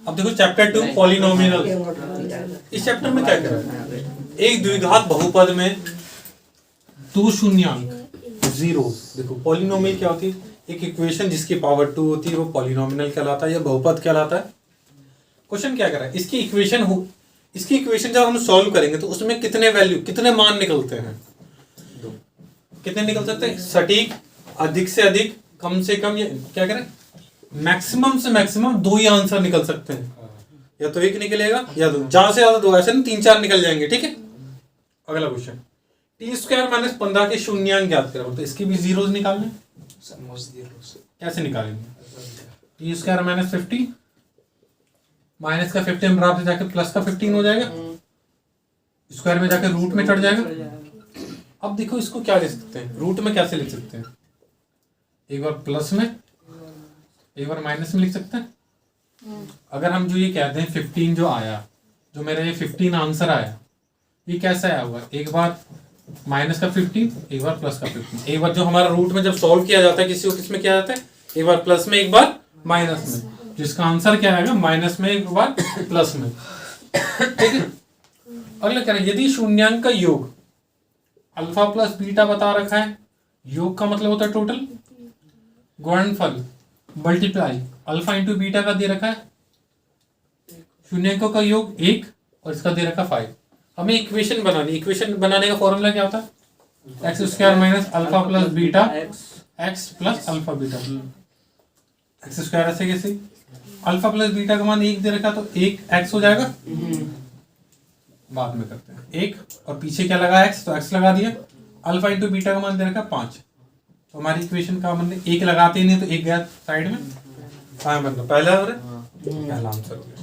अब देखो chapter 2 polynomial. इस चैप्टर में क्या कर रहा है, एक द्विघात बहुपद में दो शून्यांक जीरो। देखो पॉलिनोमियल क्या होती है, एक इक्वेशन जिसकी पावर 2 होती है वो पॉलिनोमियल कहलाता है या बहुपद कहलाता है। क्वेश्चन क्या कर रहा है, इसकी इक्वेशन जब हम सॉल्व करेंगे तो उसमें कितने वैल्यू, कितने मान निकलते हैं, कितने निकल सकते हैं, सटीक, अधिक से अधिक, कम से कम, या क्या करें मैक्सिमम से मैक्सिमम दो ही आंसर निकल सकते हैं, या तो एक निकलेगा या दो, ज्यादा से ज्यादा दो, ऐसे नहीं 3-4 निकल जाएंगे। ठीक है, अगला क्वेश्चन, t² - 15 के शून्यांक ज्ञात करें, तो इसकी भी जीरोस निकालने। कैसे निकालेंगे, t² - 50 माइनस का 15 बराबर जाकर प्लस का 15 हो जाएगा, स्क्वायर में जाकर रूट में चढ़ जाएगा। अब देखो इसको क्या लिख सकते हैं, रूट में कैसे लिख सकते हैं, एक बार प्लस में एक बार माइनस में लिख सकते हैं। अगर हम जो ये कहते हैं 15 जो आया, जो मेरा ये 15 आंसर आया, ये कैसे आया हुआ, एक बार माइनस का 15 एक बार प्लस का 15, एक बार जो हमारा रूट में जब सॉल्व किया जाता है किसी को, किसमें किया जाता है, एक बार प्लस में एक बार माइनस में, जिसका आंसर क्या आएगा माइनस में एक बार प्लस में। ठीक है, अगला कह रहे हैं यदि शून्यांक का योग अल्फा प्लस बीटा बता रखा है, योग का मतलब होता है टोटल, गुणनफल मल्टीप्लाई अल्फा इंटू बीटा का दे रखा है, शून्यांकों का योग 1 और इसका दे रखा 5। हमें इक्वेशन बनानी, इक्वेशन बनाने का फॉर्मूला क्या होता है, x² minus alpha plus beta x plus alpha beta, x² ऐसे कैसे, अल्फा प्लस बीटा का मान 1 दे रखा तो 1x हो जाएगा, बाद में करते हैं 1, और पीछे क्या लगा x, तो x लगा दिया, अल्फा इंटू बीटा का मान दे रखा 5, तो हमारी इक्वेशन का मान 1 लगाते ही नहीं तो 1 गया साइड में, मतलब पहला आंसर हो गया।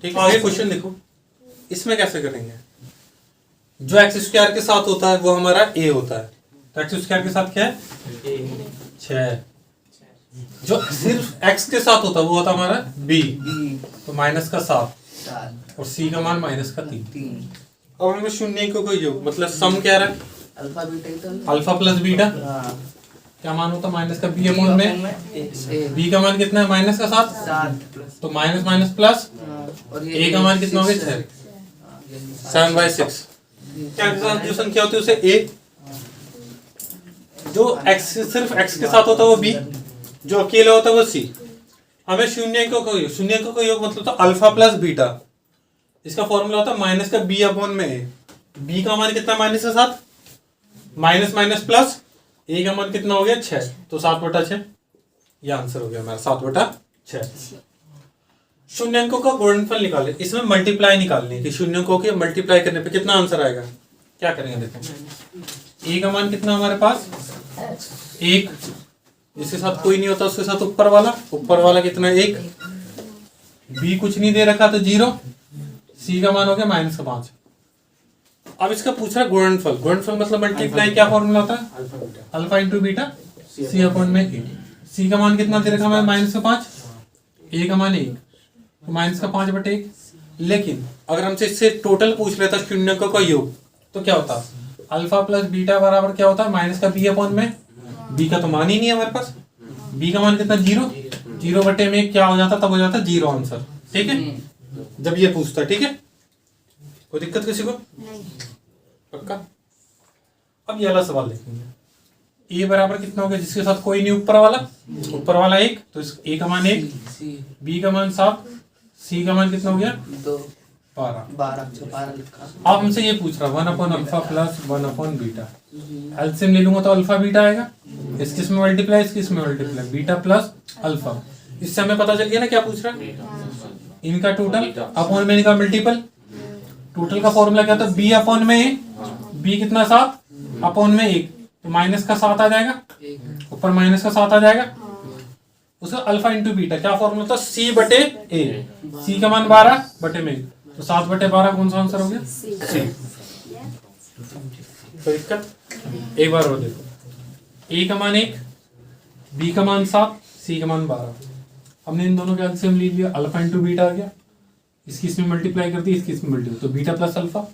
ठीक है, आगे क्वेश्चन देखो, इसमें कैसे करेंगे, जो x² के साथ होता है वो हमारा a होता है, तो x² के साथ क्या है 6, जो सिर्फ x के साथ होता है वो होता है हमारा b, तो माइनस का 7 और c का मान माइनस का 3। अब हमें शून्यांकों का योग मतलब सम क्या रहा है, अल्फा प्लस बीटा क्या मान होता है माइनस का b अमोन में, b का मान कितना है माइनस का 7, तो माइनस माइनस प्लस, a का मान कितना हो गया 6, 7/6। क्या जो संख्या होती है उसे a, जो x सिर्फ x के साथ होता है वो b, जो अकेला होता है वो c। हमें शून्यांकों का योग मतलब तो अल्फा प्लस बीटा, इसका फॉर्मूला होता है माइनस का b अपॉन में a, b का मान कितना माइनस का 7, माइनस माइनस प्लस, a का मान कितना हो गया 6, तो 7/6, ये आंसर हो गया हमारा 7/6। शून्यांकों का गुणनफल निकाले, इसमें मल्टीप्लाई निकालनी है कि शून्यांकों के मल्टीप्लाई करने पे कितना आंसर आएगा। क्या करेंगे देखो, a का मान कितना हमारे पास 1, जिसके साथ कोई नहीं होता उसके साथ ऊपर वाला कितना 1, b कुछ नहीं दे रखा तो 0, c का मान हो गया माइनस का 5। अब इसका पूछ रहा है गुणनफल मतलब मल्टीप्लाई, क्या फॉर्मूला होता है alpha into beta c upon में a, c का मान कितना दे रखा है माइनस का 5, a का मान 1, तो माइनस का 5/1। लेकिन अगर हमसे इससे टोटल पूछ लेता शून्यांकों का योग, तो क्या होता अल्फा प्लस बीटा बराबर क्या होता है माइनस का b अपॉन में, b का तो मान ही नहीं है हमारे पास, b का मान कितना 0/में क्या हो जाता, तब हो जाता 0 आंसर। ठीक है, जब ये पूछता, ठीक है, कोई दिक्कत किसी को पक्का। अब ये वाला सवाल देखेंगे, a बराबर कितना हो गया, जिसके साथ कोई नहीं ऊपर वाला 1, तो a का मान 1, b का मान 7, c का मान कितना हो गया 12 लिखा। अब हमसे ये पूछ रहा 1/अल्फा प्लस 1/बीटा, एलसीएम ले लूंगा तो अल्फा बीटा आएगा, इसमें मल्टीप्लाई इसमें मल्टीप्लाई, बीटा प्लस अल्फा, इससे हमें पता चल गया ना क्या पूछ रहा है, इनका टोटल अपॉन में इनका मल्टीपल। टोटल का फॉर्मूला क्या था b अपॉन में a, b कितना 7 अपॉन में 1, तो माइनस का 7 आ जाएगा, ऊपर माइनस का 7 आ जाएगा, उसका अल्फा इंटू बीटा क्या फॉर्मूला था c/a, c का मान 12/में, तो 7/12 कौन सा आंसर हो गया c। तो इसका एक बार और देखो, a का मान 1, b का मान 7, c का मान 12, हमने इन दोनों के एलसीएम ले लिया, अल्फा इंटू बीटा आ गया, इसकी इसमें मल्टीप्लाई कर दी, इसकी इसमें मल्टीप्लाई, तो बीटा प्लस अल्फा।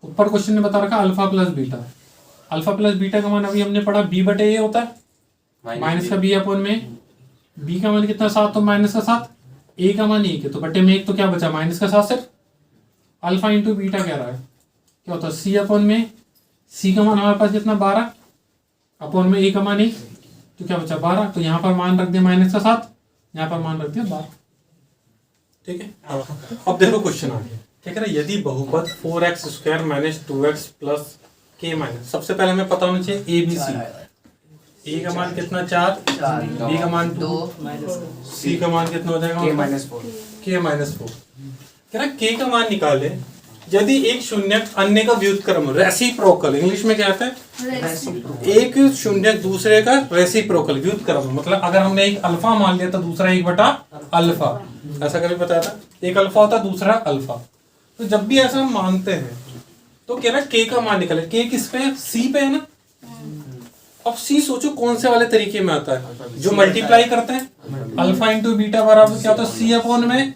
ऊपर क्वेश्चन ने बता रखा अल्फा प्लस बीटा का मान अभी हमने पढ़ा b/a होता है, माइनस का b अपॉन में, b का मान कितना 7, तो माइनस का 7, ए का मान 1 है तो बटे में 1 तो क्या बचा माइनस का साथ सिर्फ अल्फा इंटू बीटा कह रहा है, क्या होता है सी अपॉन में सी का मान हमारे पास कितना 12 अपॉन में ए का मान 1 तो क्या बचा 12, तो यहाँ पर मान रख दिया माइनस का 7, यहाँ पर मान रख दिया 12। ठीक है, अब देखो क्वेश्चन आ गया क्या कह रहा है, यदि बहुपद 4x square minus 2x plus के माइनस, सबसे पहले हमें पता होना चाहिए ए बी सी, ए का मान कितना 4, बी का मान 2, सी का मान कितना हो जाएगा के माइनस 4। कह रहा के का मान निकाले यदि एक शून्यक अन्य का व्युत्क्रम रेसिप्रोकल, इंग्लिश में क्या कहते हैं, एक शून्यक दूसरे का रेसिप्रोकल व्युत्क्रम, मतलब अगर हमने एक अल्फा मान लिया तो दूसरा 1/अल्फा, ऐसा कभी बताया था, एक अल्फा होता दूसरा अल्फा, तो जब भी ऐसा हम मानते हैं तो कह रहा के का मान निकाले, के किस पे है सी पे है ना, अब सी सोचो कौन से वाले तरीके में आता है, जो मल्टीप्लाई करते हैं अल्फा इंटू बीटा बराबर क्या होता है सी अपॉन में,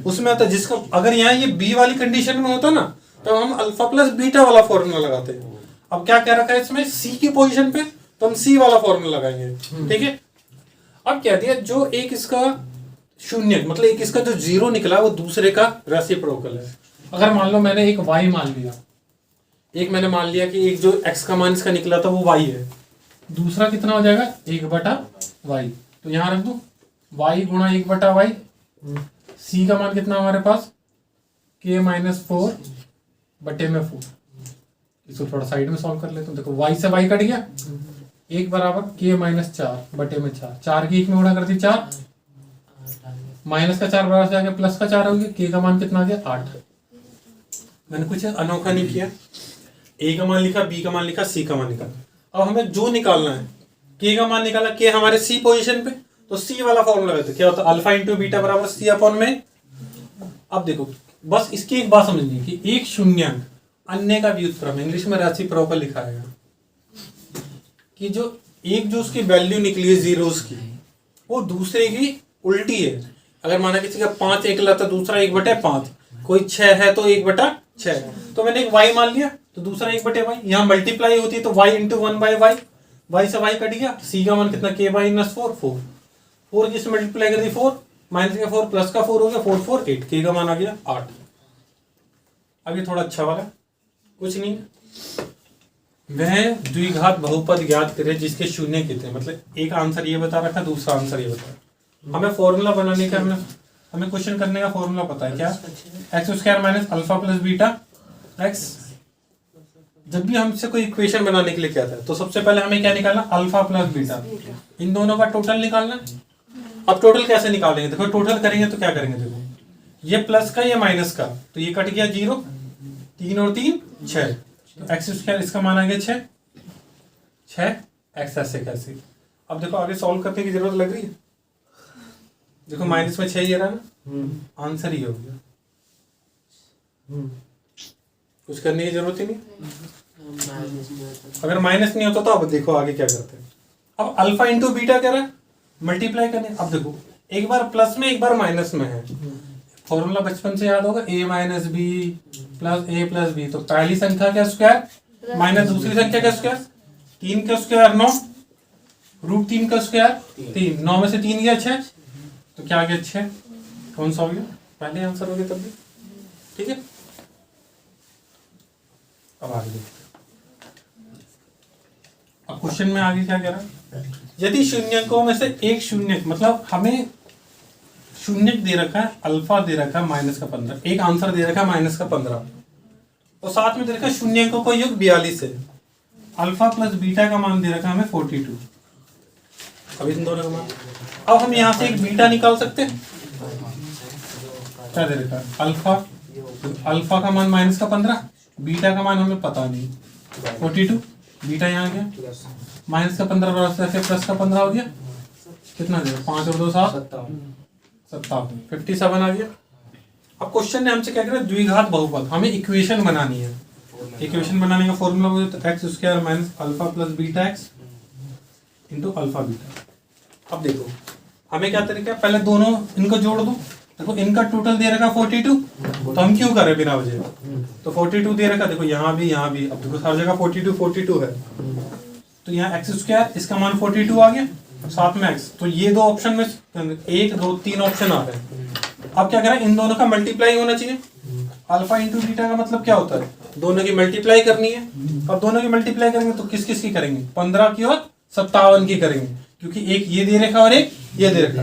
उसमें आता है जिसका अगर यहाँ ये बी वाली कंडीशन में होता ना तो हम अल्फा प्लस बीटा वाला फॉर्मूला लगाते हैं। अब क्या कह रखा है इसमें सी की पोजीशन पे तो हम सी वाला फॉर्मूला लगाएंगे। ठीक है, अब कह दिया जो एक इसका शून्य मतलब एक इसका जो जीरो निकला वो दूसरे का रेसिप्रोकल है। अगर मान लो मैंने एक y मान लिया, एक मैंने मान लिया कि एक जो x का मान इसका निकला था वो y है, दूसरा कितना हो जाएगा 1/y, तो यहां रख दो y गुणा 1/y, c का मान कितना हमारे पास k माइनस 4 बटे में 4, इसको थोड़ा साइड में सॉल्व कर लेते हैं। देखो y से y कट गया, 1 बराबर k माइनस 4 बटे में 4, 4 की 1 में गुणा कर दी 4, माइनस का 4 बराबर से आ गया प्लस का 4 हो गया, k का मान कितना आ गया 8। मैंने कुछ अनोखा नहीं किया, ए का मान लिखा, बी का मान लिखा, सी का मान लिखा। अब हमें जो निकालना है के का मान निकाला, के हमारे सी पोजीशन पे तो सी वाला फॉर्मूला लगाते क्या होता है अल्फा इंटू बीटा बराबर सी अपॉन में। अब देखो बस इसकी एक बात समझनी है कि एक शून्यंक अन्य का व्युत्क्रम, इंग्लिश में रेसिप्रोकल लिखा है कि जो एक जो उसकी वैल्यू निकली है जीरोस की वो दूसरे की उल्टी है। अगर माना किसी का 5 निकला तो दूसरा 1/5, कोई 6 है तो 1/6, तो मैंने एक y मान लिया तो दूसरा 1/y, यहाँ मल्टीप्लाई होती है तो y इंटू 1/y, y से y कट गया, c का मान कितना k माइनस 4, 4 किससे मल्टीप्लाई कर दी 4, माइनस का 4 प्लस का 4 हो गया 4 4 8, k का मान आ गया 8। अब ये थोड़ा अच्छा वाला कुछ नहीं, वह द्विघात बहुपद ज्ञात करे जिसके शून्य कितने, मतलब एक आंसर ये बता रखा, दूसरा आंसर ये बता, हमें फॉर्मूला बनाने का हमें क्वेश्चन करने का फॉर्मूला पता है क्या, x square minus alpha plus beta x. जब भी हमसे कोई इक्वेशन बनाने के लिए कहता है तो सबसे पहले हमें क्या निकालना अल्फा प्लस बीटा, इन दोनों का टोटल निकालना। अब टोटल कैसे निकालेंगे, देखो टोटल करेंगे तो क्या करेंगे, देखो ये प्लस का ये माइनस का तो ये कट गया 0, 3 और 3 6, तो एक्स स्क्वायर इसका मान आ गया 6 एक्स ऐसे कैसे। अब देखो आगे सॉल्व करने की जरूरत लग रही है, देखो माइनस में 6 ये रहा ना, आंसर ही हो गया, कुछ करने की जरूरत ही नहीं। अगर माइनस नहीं होता तो अब देखो आगे क्या करते हैं। अब अल्फा इंटू बीटा कह रहा है मल्टीप्लाई करने, अब देखो एक बार प्लस में एक बार माइनस में है, फॉर्मूला बचपन से याद होगा a minus b plus a plus b, तो पहली संख्या का स्क्वायर माइनस दूसरी संख्या का स्क्वायर, 3 का स्क्वायर 9, रूट 3 का स्क्वायर 3, 9 में से 3 गया 6, तो क्या आ गया 6, कौन सा हो गया पहले आंसर हो गया तब भी। ठीक है, अब आगे देखते हैं। अब क्वेश्चन में आगे क्या कह रहा है, यदि शून्यकों में से एक शून्यक, मतलब हमें शून्यक दे रखा है अल्फा दे रखा है माइनस का 15, एक आंसर दे रखा है माइनस का 15 और साथ में दे रखा है शून्यकों का योग 42 है, अल्फा प्लस बीटा का मान दे रखा है हमें 42। अब इन दोनों का मान, अब हम यहाँ से एक बीटा निकाल सकते हैं, क्या दे रखा है अल्फा, अल्फा का मान माइनस का 15, बीटा का मान हमें पता नहीं 42, बीटा यहाँ आ गया माइनस का 15 बराबर प्लस का 15 हो गया, कितना दे 5 और 2 7 57 आ गया। अब क्वेश्चन ने हमसे क्या करा द्विघात बहुपद, हमें इक्वेशन बनानी है, इक्वेशन बनाने का फॉर्मूला मुझे तो x square minus alpha plus beta x into alpha beta. अब देखो हमें क्या तरीका है, पहले दोनों इनको जोड़ दो, देखो इनका टोटल दे रखा 42, तो हम क्यों कर रहे बिना वजह, तो 42 दे रखा, देखो यहाँ भी यहाँ भी, अब देखो हर जगह 42 है, तो यहाँ एक्स स्क्वायर इसका मान 42 आ गया साथ में एक्स, तो ये दो ऑप्शन में 1 2 3 ऑप्शन आ रहे हैं, अब क्या करें, इन दोनों का मल्टीप्लाई होना चाहिए। अल्फा इंटू बीटा का मतलब क्या होता है, दोनों की मल्टीप्लाई करनी है। अब दोनों की मल्टीप्लाई करेंगे तो किस किस की करेंगे, 15 की और 57 की करेंगे, क्योंकि एक ये दे रखा और एक ये दे रखा।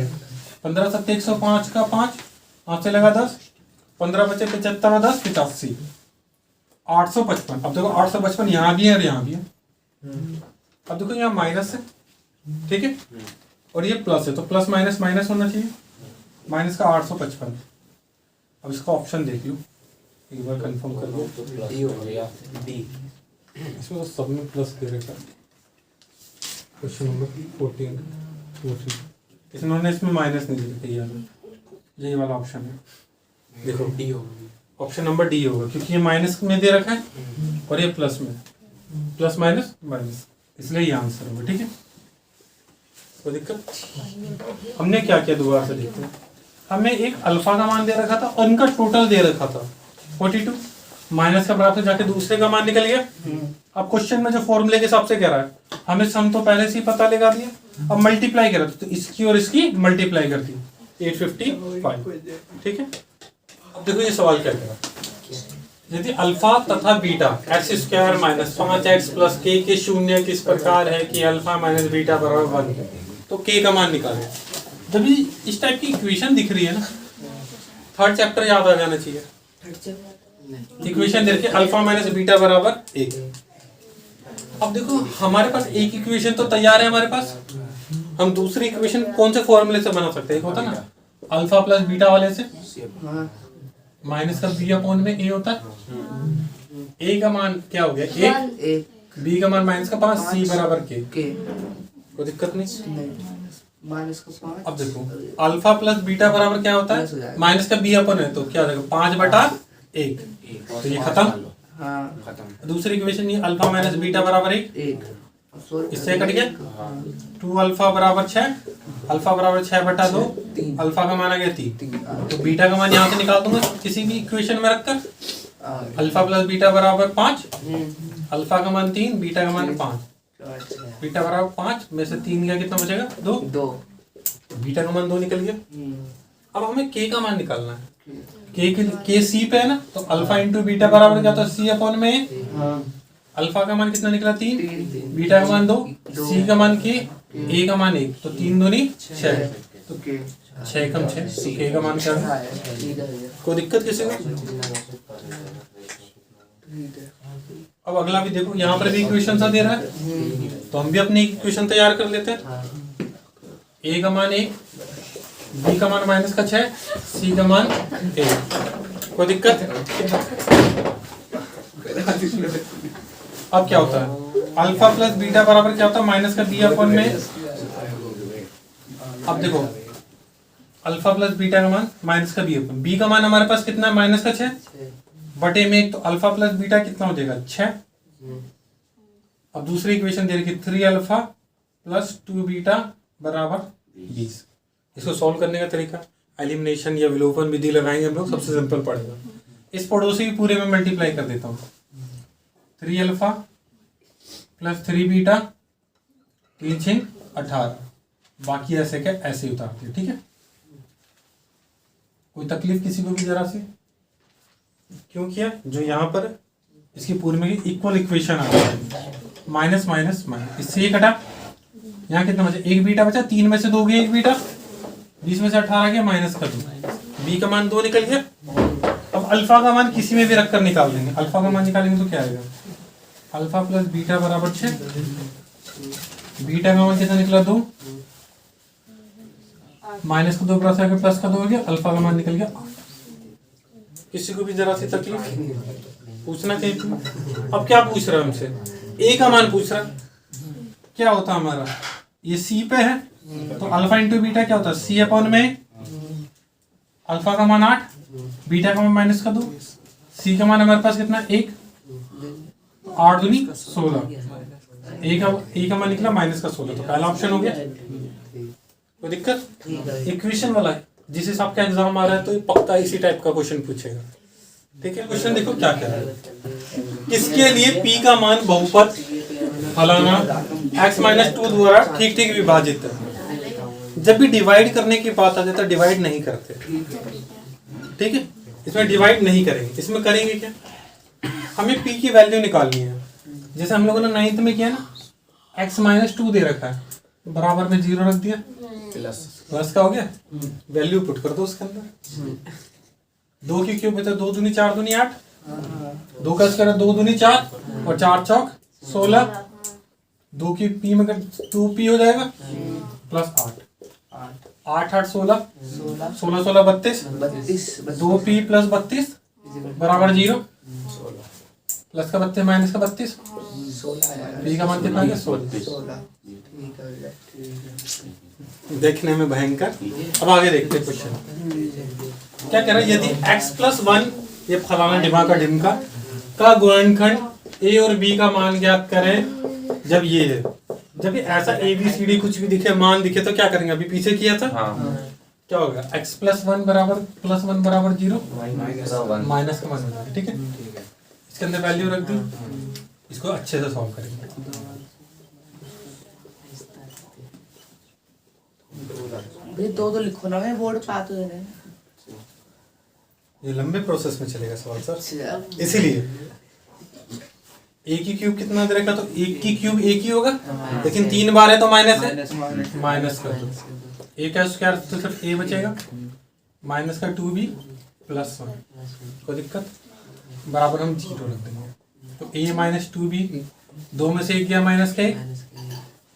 15 7 105 का 5, 5 से लगा 10, 15 बचे 75 और 10 85, 855। अब देखो 855 यहाँ भी है और यहाँ भी है। अब देखो यहाँ माइनस है, ठीक है, और ये प्लस है, तो प्लस माइनस माइनस होना चाहिए, माइनस का 855। अब इसका ऑप्शन देख लो एक बार, कंफर्म कर लो। डी हो गया, डी। इसमें तो सब में प्लस दे रखा। क्वेश्चन नंबर 14 इन्होंने इसमें माइनस नहीं दे रखा, यही वाला ऑप्शन है। देखो डी हो गया, ऑप्शन नंबर डी होगा, क्योंकि ये माइनस में दे रखा है और ये प्लस में, प्लस माइनस माइनस, इसलिए ये आंसर होगा। ठीक है, कोई दिक्कत। हमने क्या किया दोबारा से देखते हैं। हमें एक अल्फा का मान दे रखा था और इनका टोटल दे रखा था 42, माइनस का बराबर जाके दूसरे का मान निकल गया। अब क्वेश्चन में जो फॉर्मूले के हिसाब से कह रहा है, हमें सम तो पहले से ही पता लगा दिया, अब मल्टीप्लाई करा तो इसकी और इसकी मल्टीप्लाई कर दी 855। ठीक है, अब देखो ये सवाल क्या कह रहा है, यदि अल्फा तथा beta x square minus 5x plus के शून्य किस प्रकार है कि अल्फा माइनस बीटा बराबर 1, तो के का मान निकालें। जब भी इस टाइप की इक्वेशन दिख रही है ना, थर्ड चैप्टर याद आ जाना चाहिए। इक्वेशन देखिए अल्फा माइनस बीटा बराबर 1। अब देखो हमारे पास एक इक्वेशन तो तैयार है हमारे पास, हम दूसरी इक्वेशन कौन से फॉर्मूले से बना सकते हैं, एक होता है ना अल्फा प्लस बीटा वाले से, माइनस का बी अपॉन में ए होता है। ए का मान क्या हो गया 1, बी का मान माइनस का 5, सी बराबर के। कोई दिक्कत नहीं, माइनस का 5। अब देखो अल्फा प्लस बीटा बराबर क्या होता है, माइनस का बी अपन है तो क्या हो जाएगा 5/1, तो ये खत्म। हाँ, खत्म। दूसरी इक्वेशन ये अल्फा माइनस बीटा बराबर 1, इससे कट गया 2 अल्फा बराबर 6, अल्फा बराबर 6/2, अल्फा का मान आ गया 3, तो बीटा का मान यहाँ से निकाल दूंगा किसी भी इक्वेशन में रखकर। अल्फा प्लस बीटा बराबर 5, अल्फा का मान 3, बीटा का मान 5, बीटा बराबर 5 में से 3 गया कितना बचेगा 2, बीटा का मान 2 निकल गया। अब हमें के का मान निकालना है, के सी पे है ना, तो अल्फा इंटू बीटा बराबर क्या होता है सी अपॉन में। अल्फा का मान कितना निकला 3, बीटा का मान 2, सी का मान के, ए का मान 1, तो 3 दूनी 6, तो 6 कम 6, तो के का मान क्या है। कोई दिक्कत किसी को। अब अगला भी देखो, यहाँ पर भी इक्वेशन सा दे रहा है, तो हम भी अपनी इक्वेशन तैयार कर लेते हैं। ए का मान 1, बी का मान माइनस का 6, सी का मान 1। कोई दिक्कत। अब क्या होता है, अल्फा प्लस बीटा बराबर क्या होता है माइनस का बी अपॉन में। अब देखो अल्फा प्लस बीटा का मान माइनस का बी अपॉन, बी का मान हमारे पास कितना है माइनस का 6 बटे में 1, तो अल्फा प्लस बीटा कितना हो जाएगा 6। अब दूसरी इक्वेशन दे रखी 3 अल्फा प्लस 2 बीटा बराबर 20। इसको सॉल्व करने का तरीका एलिमिनेशन या विलोपन विधि लगाएंगे हम लोग, सबसे सिंपल पड़ेगा। इस पड़ोसी भी पूरे में मल्टीप्लाई कर देता हूँ, 3 अल्फा प्लस 3 बीटा 3 6 18, बाकी ऐसे क्या ऐसे ही उतारते हैं। ठीक है, कोई तकलीफ किसी को भी जरा सी। क्यों किया, जो यहाँ पर इसकी पूरी में इक्वल इक्वेशन आ रही है, माइनस माइनस माइनस, इससे ये कटा, यहाँ कितना बचा 1 बीटा बचा, 3 में से 2 गया 1 बीटा, 20 में से 18 गया माइनस का 2, बी का मान 2 निकल गया। अब अल्फा का मान किसी में भी रखकर निकाल देंगे, अल्फा का मान निकालेंगे तो क्या आएगा, अल्फा प्लस बीटा बराबर 6, बीटा का मान कितना निकला 2, माइनस का 2 प्लस आगे प्लस का 2 हो गया, अल्फा का मान निकल गया 8। किसी को भी जरा सी तकलीफ पूछना चाहिए। अब क्या पूछ रहा है हमसे, ए का मान पूछ रहा है, क्या होता है हमारा ये सी पे है, तो अल्फा इंटू बीटा क्या होता है सी अपॉन में, अल्फा का मान 8, बीटा का मान माइनस का 2, सी का मान हमारे पास कितना 1, 8 दूनी 16, ए का मान निकला माइनस का 16, तो पहला ऑप्शन हो गया। कोई दिक्कत। इक्वेशन वाला है, जिस हिसाब का एग्जाम आ रहा है तो ये पक्का इसी टाइप का क्वेश्चन पूछेगा। ठीक है, क्वेश्चन देखो क्या कह रहा है, किसके लिए p का मान बहुपद फलाना x-2 द्वारा ठीक विभाजित है। जब भी डिवाइड करने की बात आ जाता है डिवाइड नहीं करते, ठीक है, इसमें डिवाइड नहीं करेंगे। इसमें करेंगे क्या, हमें p की वैल्यू निकालनी है। जैसे हम लोगों ने 9th में किया ना, x - 2 दे रखा है, बराबर में 0 रख दिया, प्लस का हो गया, वैल्यू पुट कर दो उसके अंदर। 2 की क्यूब है तो 2 दूनी 4 दूनी 8, 2 का स्क्वायर 2 दूनी 4 और 4 चौक 16, 2 की p में 2p हो जाएगा प्लस 8, 8 8 16, 16 16 32, 2p प्लस 32 बराबर 0, प्लस का 32 माइनस का 32, p का मान कितना आ गया 16। देखने में भयंकर। अब आगे देखते हैं क्वेश्चन क्या कह रहा है, यदि x + 1 ये फलाना डिमा का ढिमका का गुणनखंड a और b का मान ज्ञात करें। जब ये है, जब ये ऐसा a b c d कुछ भी दिखे, मान दिखे, तो क्या करेंगे, अभी पीछे किया था। क्या होगा, x + 1 बराबर +1 बराबर 0, माइनस का मान हो जाएगा। ठीक है, इसके अंदर वैल्यू रख दी, इसको अच्छे से सॉल्व करेंगे। दो लिखो ना, मैं बोर्ड पात हो रहे हैं। ये लंबे प्रोसेस में चलेगा सवाल सर, इसीलिए a की क्यूब कितना दे रखा, तो 1 की क्यूब 1 ही होगा, लेकिन 3 बार है तो माइनस है, माइनस कर दो। a का स्क्वायर तो सिर्फ a बचेगा, माइनस का 2b प्लस 1, कोई दिक्कत, बराबर हम 0 रख देंगे। तो a - 2b, 2 में से 1 गया माइनस का 1,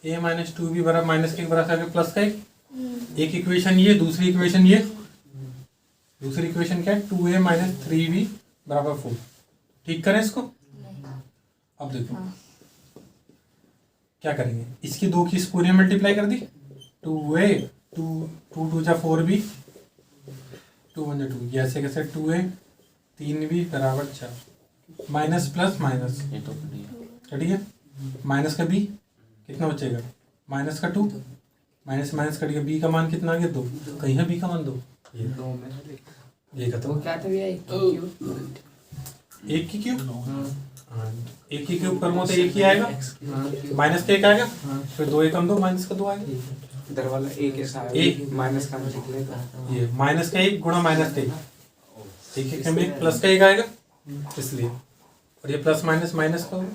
a - 2b बराबर माइनस का 1 बराबर प्लस का 1। एक इक्वेशन ये, दूसरी इक्वेशन ये, दूसरी इक्वेशन क्या है, 2a - 3b बराबर 4। ठीक करें इसको। अब देखो क्या करेंगे, इसकी 2 की पूरी मल्टीप्लाई कर दी, 2a 2 2 जा 4b, 2 1 जा 2, ऐसे कैसे 2a 3b बराबर 4, माइनस प्लस माइनस ठीक है, माइनस का b कितना बचेगा, माइनस का 2, माइनस माइनस कट गया, b का मान कितना आ गया 2, कहीं है b का मान 2, ये खत्म। क्या था भैया, एक की क्यूब, एक की क्यूब करूँगा तो एक ही आएगा, माइनस का 1 आएगा, फिर 2 1 2 माइनस का 2 आएगा, इधर वाला एक ऐसा एक माइनस का निकलेगा, ये माइनस का 1 गुणा माइनस का 1, ठीक है, में प्लस का 1 आएगा इसलिए, और ये प्लस माइनस माइनस का होगा,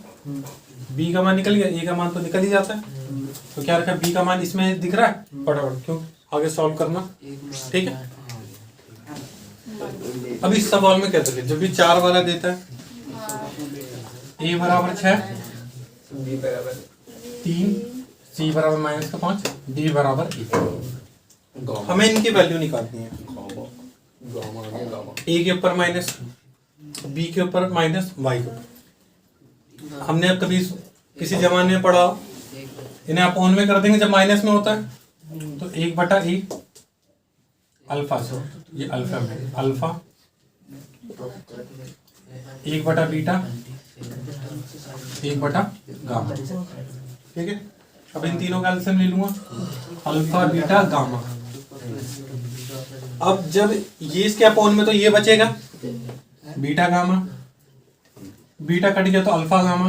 b का मान निकल गया, a का मान तो निकल ही जाता है, तो क्या रखा, b का मान इसमें दिख रहा है, फटाफट क्यों आगे सॉल्व करना। ठीक है, अब इस सवाल में क्या था, जब भी 4 वाला देता है, a बराबर 6, b बराबर 3, c बराबर -5, d बराबर 1। हमें इनकी वैल्यू निकालनी है, a के ऊपर माइनस, b के ऊपर माइनस, y के ऊपर। हमने अब कभी किसी जमाने में पढ़ा, इन्हें अपोन में कर देंगे जब माइनस में होता है, तो 1/a अल्फा, से ये अल्फा में अल्फा, 1/बीटा, 1/गामा। ठीक है, अब इन तीनों का एलसीएम ले लूंगा, अल्फा बीटा गामा। अब जब ये इसके अपोन में, तो ये बचेगा बीटा गामा, बीटा कट गया तो अल्फा गामा,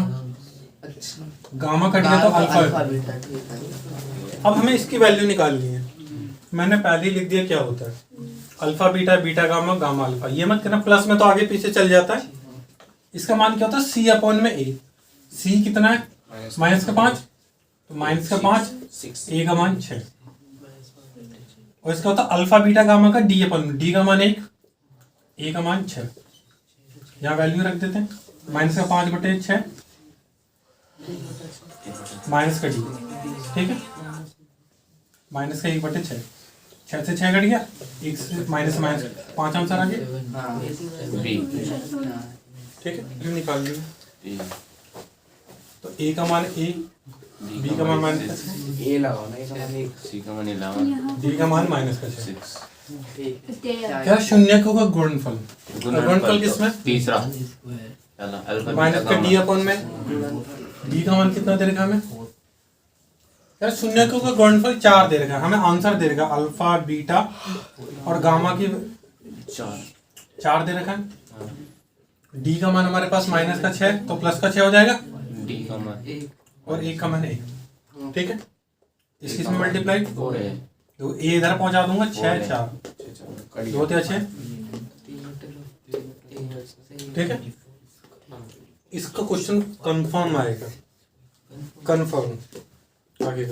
गामा कट गया तो अल्फा। अब हमें इसकी वैल्यू निकालनी है, मैंने पहले ही लिख दिया क्या होता है, alpha beta, beta gamma, gamma alpha. ये मत करना, प्लस में तो आगे पीछे चल जाता है। इसका मान क्या होता है, c अपॉन में a, c कितना है -5, तो -5, a का मान 6, और इसका होता है अल्फा बीटा गामा का d अपॉन में, d का मान 1, a का मान 6। यहाँ वैल्यू रख देते हैं, -5/6 माइनस का d, ठीक है, माइनस का 1/6, 6 से 6 कट गया, 1 से माइनस 5 आंसर आ गया, ठीक है, ये निकाल लिया। तो a का मान a, b का मान -6, ए लगाओ ना, इसका मान 1, सी का मान 11, d का मान -6। 6 क्या शून्यकों का गुणनफल, गुणनफल किसमें, तीसरा चलो अल्फा माइनस का d अपॉन में, d का मान कितना दे रखा हमें, यार शून्यकों का गुणनफल 4 दे रखा है, हमें आंसर दे रखा अल्फा बीटा और गामा की 4 दे रखा है। डी का मान हमारे पास -6, तो प्लस का 6 हो जाएगा, डी का मान और 1 का मान 1, ठीक है, इसकी इसमें मल्टीप्लाई, 4 है, तो a इधर पहुंचा दूंगा, 6 4 2 6 ठीक है, इसका क्वेश्चन कंफर्म आएगा, कंफर्म आगे